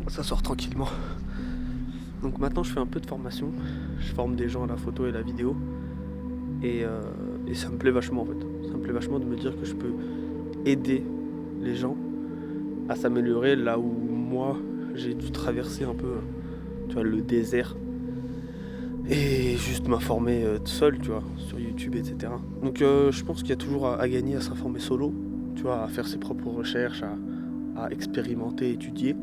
Ça sort tranquillement. Donc maintenant je fais un peu de formation. Je forme des gens à la photo et la vidéo. Et, euh, et ça me plaît vachement en fait. Ça me plaît vachement de me dire que je peux aider les gens à s'améliorer là où moi j'ai dû traverser un peu, tu vois, le désert et juste m'informer tout seul, tu vois, sur YouTube, etc. Donc je pense qu'il y a toujours à gagner à s'informer solo, tu vois, à faire ses propres recherches, à expérimenter, étudier.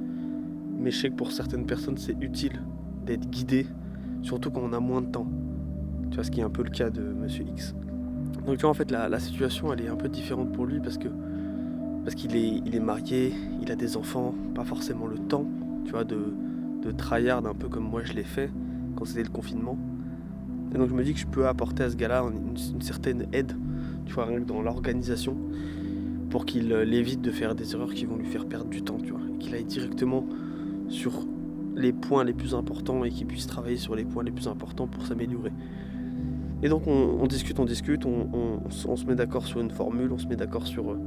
Mais je sais que pour certaines personnes c'est utile d'être guidé, surtout quand on a moins de temps. Tu vois, ce qui est un peu le cas de Monsieur X. Donc tu vois, en fait la situation elle est un peu différente pour lui parce qu'il est marié, il a des enfants, pas forcément le temps, tu vois, de tryhard un peu comme moi je l'ai fait quand c'était le confinement. Et donc je me dis que je peux apporter à ce gars-là une certaine aide, tu vois, rien que dans l'organisation, pour qu'il évite de faire des erreurs qui vont lui faire perdre du temps, tu vois, et qu'il aille directement sur les points les plus importants et qu'il puisse travailler sur les points les plus importants pour s'améliorer. Et donc on discute, on se met d'accord sur une formule, on se met d'accord sur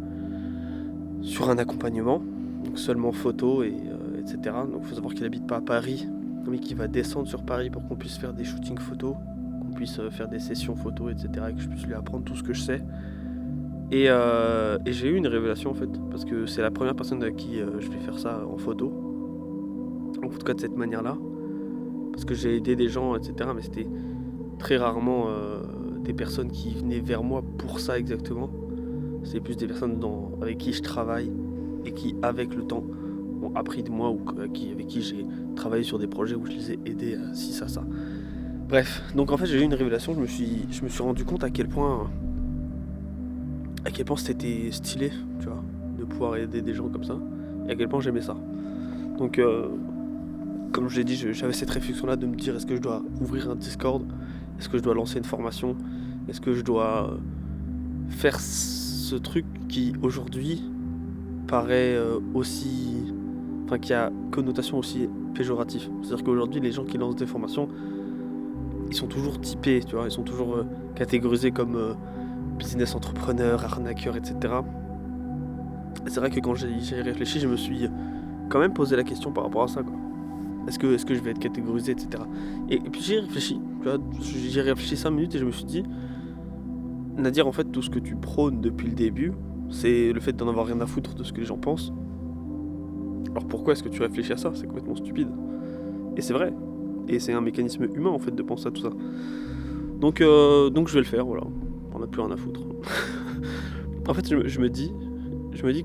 un accompagnement, donc seulement photo, etc. Donc il faut savoir qu'il habite pas à Paris, mais qu'il va descendre sur Paris pour qu'on puisse faire des shootings photos, qu'on puisse faire des sessions photos, etc. Et que je puisse lui apprendre tout ce que je sais. Et j'ai eu une révélation en fait, parce que c'est la première personne à qui je vais faire ça en photo, en tout cas de cette manière-là, parce que j'ai aidé des gens, etc. Mais c'était très rarement des personnes qui venaient vers moi pour ça exactement. C'est plus des personnes avec qui je travaille et qui, avec le temps, ont appris de moi ou avec qui j'ai travaillé sur des projets où je les ai aidés à ci, ça. Bref, donc en fait j'ai eu une révélation, je me suis rendu compte à quel point c'était stylé, tu vois, de pouvoir aider des gens comme ça, et à quel point j'aimais ça. Donc comme je l'ai dit, j'avais cette réflexion là de me dire est-ce que je dois ouvrir un Discord, est-ce que je dois lancer une formation, est-ce que je dois faire ce truc qui aujourd'hui paraît aussi, enfin qui a connotation aussi péjorative. C'est-à-dire qu'aujourd'hui les gens qui lancent des formations, ils sont toujours typés, tu vois, ils sont toujours catégorisés comme business entrepreneur, arnaqueur, etc. Et c'est vrai que quand j'ai réfléchi, je me suis quand même posé la question par rapport à ça, quoi. Est-ce que je vais être catégorisé, etc. Et puis j'ai réfléchi, tu vois, j'ai réfléchi 5 minutes et je me suis dit, Nadir, en fait, tout ce que tu prônes depuis le début, c'est le fait d'en avoir rien à foutre de ce que les gens pensent. Alors pourquoi est-ce que tu réfléchis à ça? C'est complètement stupide. Et c'est vrai. Et c'est un mécanisme humain, en fait, de penser à tout ça. Donc je vais le faire, voilà. On n'a plus rien à foutre. En fait, je me dis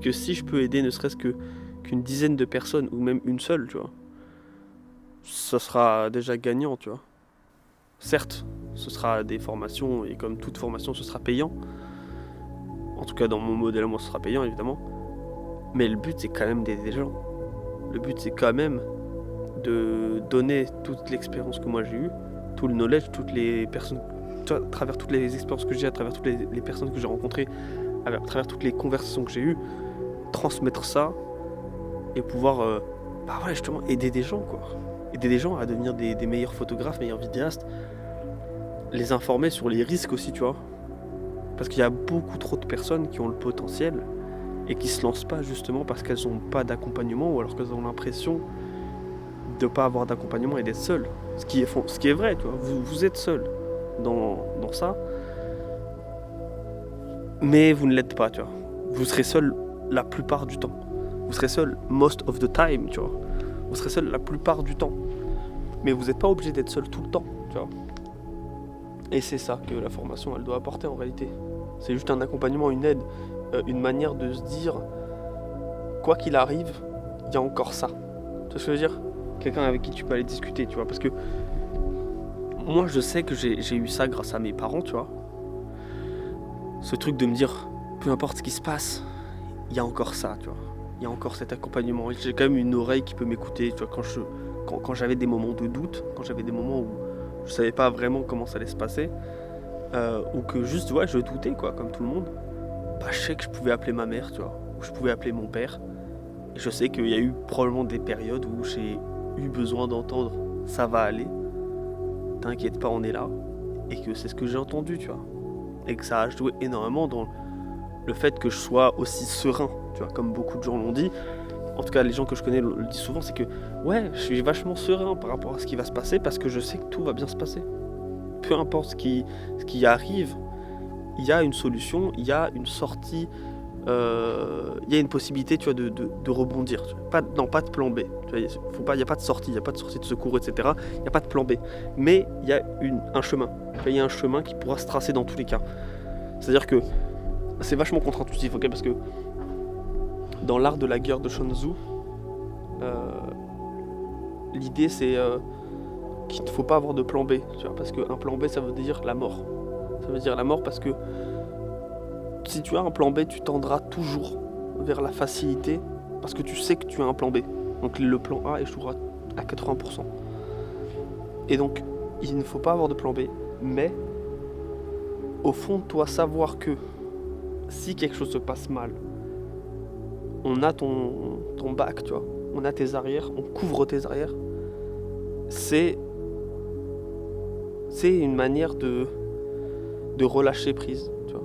que si je peux aider ne serait-ce qu'une dizaine de personnes, ou même une seule, tu vois, ça sera déjà gagnant, tu vois. Certes, ce sera des formations, et comme toute formation, ce sera payant. En tout cas, dans mon modèle à moi, ce sera payant, évidemment. Mais le but, c'est quand même d'aider les gens. Le but, c'est quand même de donner toute l'expérience que moi j'ai eue, tout le knowledge, toutes les personnes, à travers toutes les expériences que j'ai, à travers toutes les personnes que j'ai rencontrées, à travers toutes les conversations que j'ai eues, transmettre ça et pouvoir, bah ouais, justement, aider des gens, quoi. Aider des gens à devenir des meilleurs photographes, meilleurs vidéastes, les informer sur les risques aussi, tu vois. Parce qu'il y a beaucoup trop de personnes qui ont le potentiel et qui se lancent pas justement parce qu'elles n'ont pas d'accompagnement ou alors qu'elles ont l'impression de ne pas avoir d'accompagnement et d'être seules. Ce qui est vrai, tu vois. Vous êtes seul dans ça, mais vous ne l'êtes pas, tu vois. Vous serez seul la plupart du temps. Vous serez seul most of the time, tu vois. Vous serez seul la plupart du temps. Mais vous n'êtes pas obligé d'être seul tout le temps, tu vois. Et c'est ça que la formation, elle doit apporter en réalité. C'est juste un accompagnement, une aide, une manière de se dire, quoi qu'il arrive, il y a encore ça. Tu vois ce que je veux dire? Quelqu'un avec qui tu peux aller discuter, tu vois. Parce que moi, je sais que j'ai eu ça grâce à mes parents, tu vois. Ce truc de me dire, peu importe ce qui se passe, il y a encore ça, tu vois. Il y a encore cet accompagnement. Et j'ai quand même une oreille qui peut m'écouter, tu vois, quand j'avais des moments de doute, quand j'avais des moments où je savais pas vraiment comment ça allait se passer, ou que juste, ouais, je doutais, quoi, comme tout le monde. Bah, je sais que je pouvais appeler ma mère, tu vois, ou je pouvais appeler mon père. Et je sais qu'il y a eu probablement des périodes où j'ai eu besoin d'entendre ça va aller, t'inquiète pas, on est là, et que c'est ce que j'ai entendu, tu vois. Et que ça a joué énormément dans le fait que je sois aussi serein, tu vois, comme beaucoup de gens l'ont dit. en tout cas les gens que je connais le disent souvent, c'est que ouais, je suis vachement serein par rapport à ce qui va se passer parce que je sais que tout va bien se passer. Peu importe ce qui arrive, il y a une solution, il y a une sortie, il y a une possibilité, tu vois, de rebondir. Tu vois. Pas de plan B. Il n'y a pas de sortie, il n'y a pas de sortie de secours, etc. Il n'y a pas de plan B. Mais il y a un chemin. Il y a un chemin qui pourra se tracer dans tous les cas. C'est-à-dire que c'est vachement contre-intuitif, ok, parce que dans l'art de la guerre de Sun Tzu, l'idée c'est qu'il ne faut pas avoir de plan B, tu vois, parce qu'un plan B ça veut dire la mort. Ça veut dire la mort parce que si tu as un plan B, tu tendras toujours vers la facilité parce que tu sais que tu as un plan B. Donc le plan A échouera à 80%. Et donc il ne faut pas avoir de plan B, mais au fond de toi savoir que si quelque chose se passe mal, on a ton bac, tu vois, on a tes arrières, on couvre tes arrières, c'est une manière de relâcher prise, tu vois.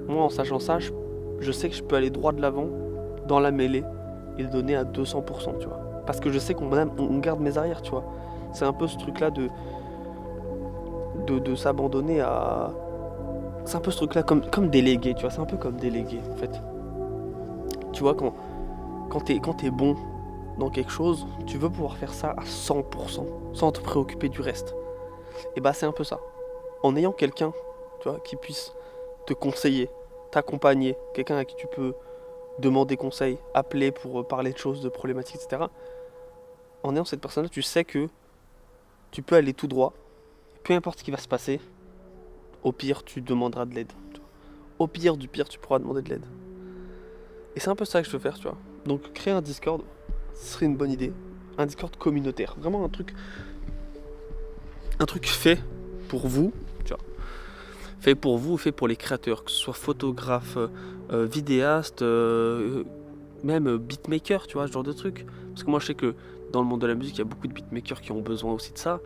Moi, en sachant ça, je sais que je peux aller droit de l'avant dans la mêlée et le donner à 200%, tu vois. Parce que je sais qu'on garde mes arrières, tu vois. C'est un peu ce truc-là de s'abandonner à... C'est un peu ce truc-là comme délégué, tu vois. C'est un peu comme délégué, en fait. Tu vois, quand t'es bon dans quelque chose, tu veux pouvoir faire ça à 100%, sans te préoccuper du reste. Et bah c'est un peu ça. En ayant quelqu'un, tu vois, qui puisse te conseiller, t'accompagner, quelqu'un à qui tu peux demander conseil, appeler pour parler de choses, de problématiques, etc. En ayant cette personne-là, tu sais que tu peux aller tout droit, peu importe ce qui va se passer, au pire, tu demanderas de l'aide. Au pire du pire, tu pourras demander de l'aide. Et c'est un peu ça que je veux faire, tu vois. Donc créer un Discord, ce serait une bonne idée. Un Discord communautaire. Vraiment un truc fait pour vous, tu vois. Fait pour vous, fait pour les créateurs, que ce soit photographe, vidéaste, même beatmaker, tu vois, ce genre de truc. Parce que moi je sais que dans le monde de la musique, il y a beaucoup de beatmakers qui ont besoin aussi de ça,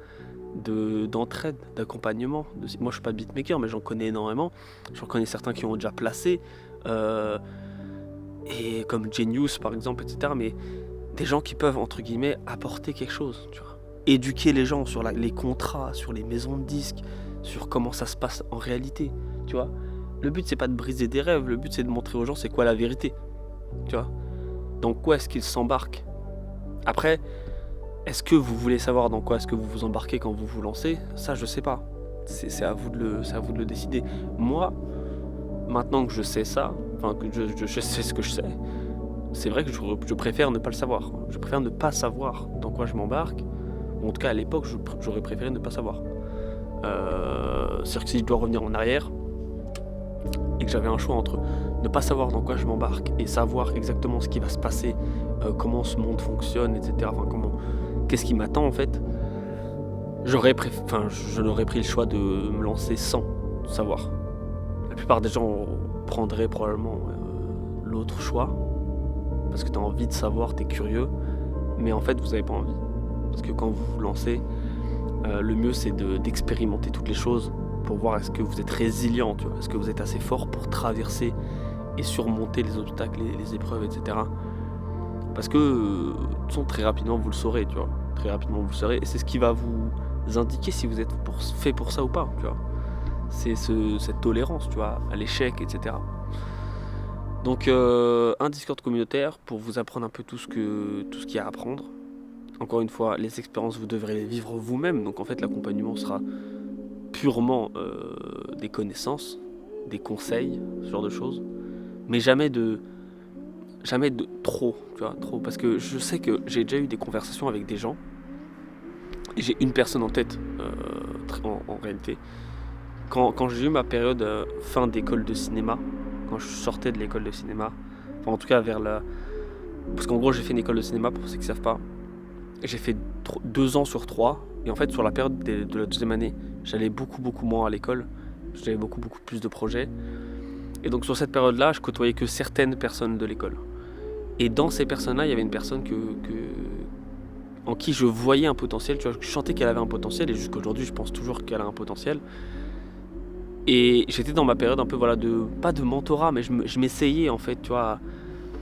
d'entraide, d'accompagnement. Moi je suis pas beatmaker, mais j'en connais énormément. J'en connais certains qui ont déjà placé. Et comme Genius par exemple, etc. Mais des gens qui peuvent, entre guillemets, apporter quelque chose, tu vois. Éduquer les gens sur les contrats, sur les maisons de disques, sur comment ça se passe en réalité, tu vois. Le but c'est pas de briser des rêves, le but c'est de montrer aux gens c'est quoi la vérité, tu vois. Dans quoi est-ce qu'ils s'embarquent. Après, est-ce que vous voulez savoir dans quoi est-ce que vous vous embarquez quand vous vous lancez? Ça je sais pas, c'est à vous de le décider. Moi, maintenant que je sais ça, enfin que je sais ce que je sais, c'est vrai que je préfère ne pas le savoir. Je préfère ne pas savoir dans quoi je m'embarque. En tout cas, à l'époque, j'aurais préféré ne pas savoir. C'est-à-dire que si je dois revenir en arrière, et que j'avais un choix entre ne pas savoir dans quoi je m'embarque et savoir exactement ce qui va se passer, comment ce monde fonctionne, etc. Enfin, qu'est-ce qui m'attend en fait, je n'aurais pris le choix de me lancer sans savoir. La plupart des gens prendraient probablement l'autre choix, parce que tu as envie de savoir, tu es curieux, mais en fait vous n'avez pas envie. Parce que quand vous vous lancez, le mieux c'est d'expérimenter toutes les choses pour voir est-ce que vous êtes résilient, tu vois, est-ce que vous êtes assez fort pour traverser et surmonter les obstacles, les épreuves, etc. Parce que très rapidement vous le saurez, tu vois. Très rapidement vous le saurez, et c'est ce qui va vous indiquer si vous êtes fait pour ça ou pas, tu vois. C'est cette tolérance, tu vois, à l'échec, etc. Donc un Discord communautaire pour vous apprendre un peu tout ce qu'il y a à apprendre. Encore une fois, les expériences vous devrez les vivre vous-même, donc en fait l'accompagnement sera purement des connaissances, des conseils, ce genre de choses, mais jamais de trop, tu vois, trop, parce que je sais que j'ai déjà eu des conversations avec des gens, et j'ai une personne en tête en réalité. Quand j'ai eu ma période fin d'école de cinéma, quand je sortais de l'école de cinéma, enfin en tout cas parce qu'en gros j'ai fait une école de cinéma pour ceux qui ne savent pas, j'ai fait 2 ans sur 3, et en fait sur la période de la deuxième année, j'allais beaucoup moins à l'école, j'avais beaucoup plus de projets, et donc sur cette période-là, je côtoyais que certaines personnes de l'école. Et dans ces personnes-là, il y avait une personne en qui je voyais un potentiel, tu vois, je sentais qu'elle avait un potentiel, et jusqu'aujourd'hui je pense toujours qu'elle a un potentiel. Et j'étais dans ma période un peu, voilà, pas de mentorat, mais je m'essayais en fait, tu vois.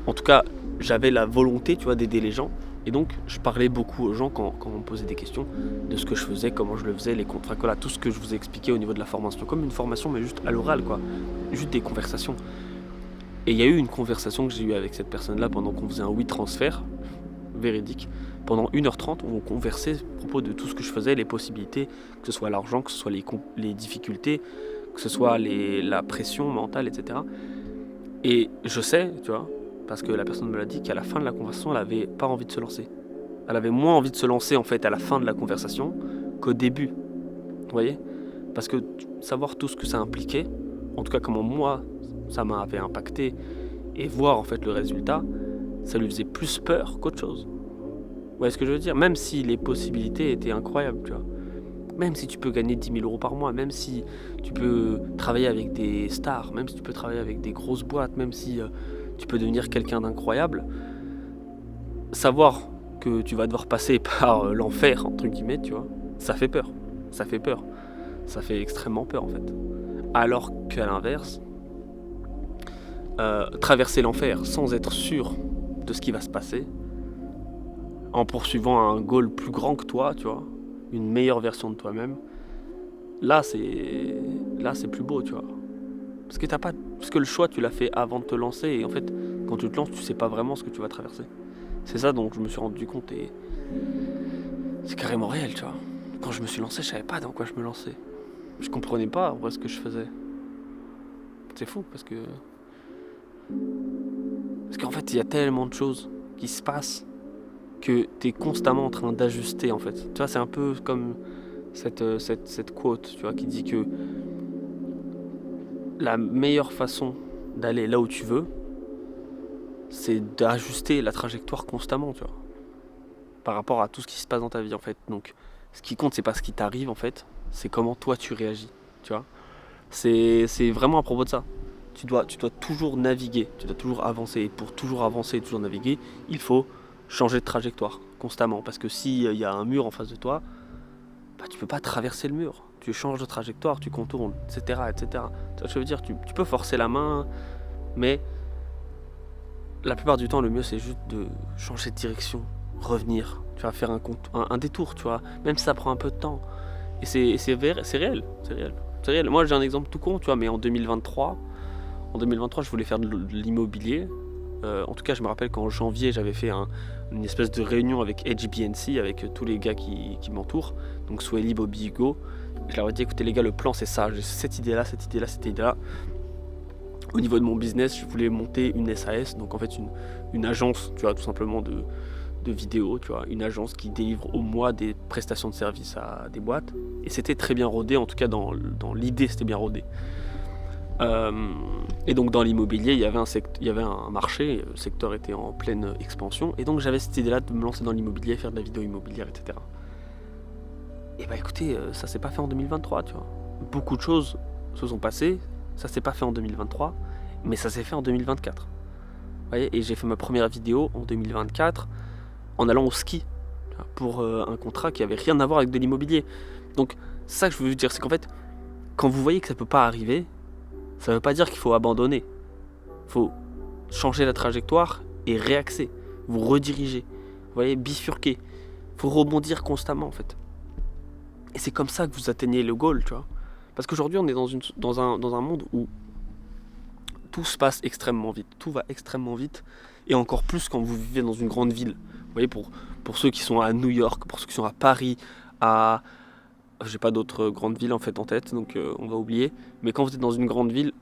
En tout cas, j'avais la volonté, tu vois, d'aider les gens. Et donc, je parlais beaucoup aux gens quand on me posait des questions de ce que je faisais, comment je le faisais, les contrats, voilà, tout ce que je vous ai expliqué au niveau de la formation. Comme une formation, mais juste à l'oral, quoi. Juste des conversations. Et il y a eu une conversation que j'ai eue avec cette personne-là pendant qu'on faisait un transfert véridique. Pendant 1h30, où on conversait à propos de tout ce que je faisais, les possibilités, que ce soit l'argent, que ce soit les difficultés, que ce soit la pression mentale, etc. Et je sais, tu vois, parce que la personne me l'a dit, qu'à la fin de la conversation, elle avait pas envie de se lancer. Elle avait moins envie de se lancer en fait à la fin de la conversation qu'au début. Vous voyez ? Parce que savoir tout ce que ça impliquait, en tout cas comment moi ça m'avait impacté, et voir en fait le résultat, ça lui faisait plus peur qu'autre chose. Vous voyez ce que je veux dire ? Même si les possibilités étaient incroyables, tu vois. Même si tu peux gagner 10 000 euros par mois, même si tu peux travailler avec des stars, même si tu peux travailler avec des grosses boîtes, même si tu peux devenir quelqu'un d'incroyable, savoir que tu vas devoir passer par l'enfer, entre guillemets, tu vois, ça fait peur. Ça fait peur. Ça fait extrêmement peur, en fait. Alors qu'à l'inverse, traverser l'enfer sans être sûr de ce qui va se passer, en poursuivant un goal plus grand que toi, tu vois, une meilleure version de toi-même, là c'est plus beau, tu vois. Parce que le choix tu l'as fait avant de te lancer, et en fait quand tu te lances tu sais pas vraiment ce que tu vas traverser. C'est ça dont je me suis rendu compte, et c'est carrément réel, tu vois. Quand je me suis lancé, je savais pas dans quoi je me lançais. Je comprenais pas ce que je faisais. C'est fou parce qu'en fait il y a tellement de choses qui se passent que tu es constamment en train d'ajuster, en fait. Tu vois, c'est un peu comme cette quote, tu vois, qui dit que la meilleure façon d'aller là où tu veux, c'est d'ajuster la trajectoire constamment, tu vois, par rapport à tout ce qui se passe dans ta vie, en fait. Donc, ce qui compte, c'est pas ce qui t'arrive, en fait, c'est comment toi tu réagis, tu vois. C'est vraiment à propos de ça. Tu dois toujours naviguer, tu dois toujours avancer. Et pour toujours avancer et toujours naviguer, il faut changer de trajectoire constamment. Parce que s'il y a un mur en face de toi, bah, tu peux pas traverser le mur. Tu changes de trajectoire, tu contournes, etc. etc. Tu vois ce que je veux dire, tu peux forcer la main, mais la plupart du temps, le mieux c'est juste de changer de direction, revenir. Tu vas faire un détour, tu vois, même si ça prend un peu de temps. Et c'est réel, c'est réel. C'est réel. Moi j'ai un exemple tout con, tu vois, mais en 2023, je voulais faire de l'immobilier. En tout cas, je me rappelle qu'en janvier, j'avais fait une espèce de réunion avec HBNC, avec tous les gars qui m'entourent, donc Swelly, Bobby, Hugo. Je leur ai dit, écoutez les gars, le plan c'est ça, j'ai cette idée-là. Au niveau de mon business, je voulais monter une SAS, donc en fait une agence, tu vois, tout simplement de vidéos, tu vois, une agence qui délivre au mois des prestations de services à des boîtes. Et c'était très bien rodé, en tout cas dans l'idée, c'était bien rodé. Et donc dans l'immobilier, il y avait un marché, le secteur était en pleine expansion, et donc j'avais cette idée-là de me lancer dans l'immobilier, faire de la vidéo immobilière, etc. Et bah écoutez, ça s'est pas fait en 2023, tu vois. Beaucoup de choses se sont passées, ça s'est pas fait en 2023, mais ça s'est fait en 2024. Vous voyez, et j'ai fait ma première vidéo en 2024 en allant au ski, pour un contrat qui avait rien à voir avec de l'immobilier. Donc ça que je veux vous dire, c'est qu'en fait, quand vous voyez que ça peut pas arriver, ça ne veut pas dire qu'il faut abandonner. Il faut changer la trajectoire et réaxer. Vous rediriger. Vous voyez, bifurquer. Il faut rebondir constamment, en fait. Et c'est comme ça que vous atteignez le goal, tu vois. Parce qu'aujourd'hui, on est dans un monde où tout se passe extrêmement vite. Tout va extrêmement vite. Et encore plus quand vous vivez dans une grande ville. Vous voyez, pour ceux qui sont à New York, pour ceux qui sont à Paris, j'ai pas d'autres grandes villes en fait en tête, donc on va oublier. Mais quand vous êtes dans une grande ville,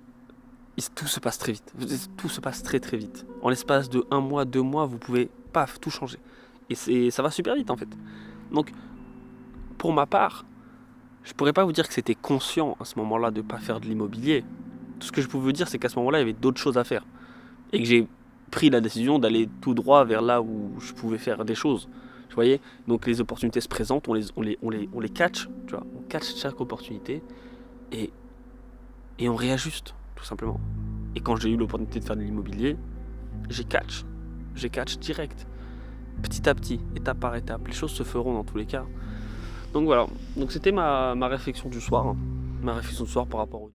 tout se passe très vite. Tout se passe très très vite. En l'espace de 1 mois, 2 mois, vous pouvez, paf, tout changer. Et ça va super vite en fait. Donc, pour ma part, je pourrais pas vous dire que c'était conscient à ce moment-là de pas faire de l'immobilier. Tout ce que je pouvais vous dire, c'est qu'à ce moment-là, il y avait d'autres choses à faire. Et que j'ai pris la décision d'aller tout droit vers là où je pouvais faire des choses. Vous voyez, donc les opportunités se présentent, on les catch, tu vois, on catch chaque opportunité et on réajuste, tout simplement. Et quand j'ai eu l'opportunité de faire de l'immobilier, j'ai catch direct, petit à petit, étape par étape. Les choses se feront dans tous les cas. Donc voilà, donc c'était ma réflexion du soir, par rapport au